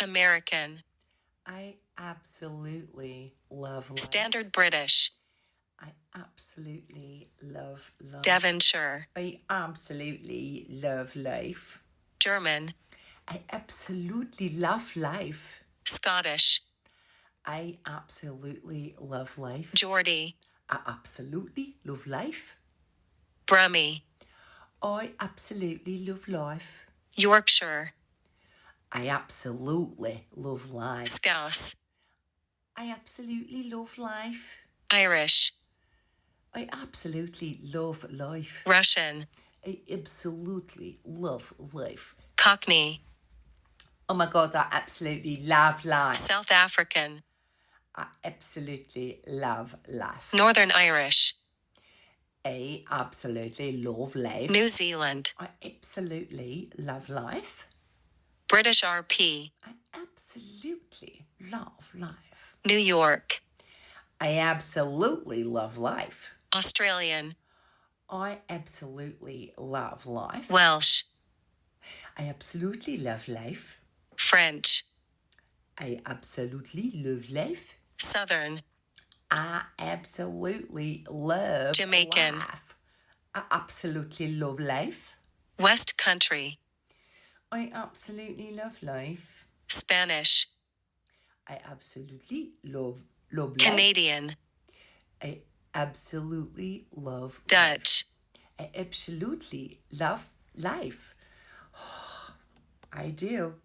American. I absolutely love life. Standard British. I absolutely love life. Devonshire. I absolutely love life. German. I absolutely love life. Scottish. I absolutely love life. Geordie. I absolutely love life. Brummie. I absolutely love life. Yorkshire. I absolutely love life. Scouse. I absolutely love life. Irish. I absolutely love life. Russian. I absolutely love life. Cockney. Oh my God, I absolutely love life. South African. I absolutely love life. Northern Irish. I absolutely love life. New Zealand. I absolutely love life. British RP. I absolutely love life. New York. I absolutely love life. Australian. I absolutely love life. Welsh. I absolutely love life. French. I absolutely love life. Southern. I absolutely love Jamaican. life. I absolutely love life. West Country. I absolutely love life. Spanish. I absolutely love life. Canadian. I absolutely love Dutch. life. I absolutely love life. I do.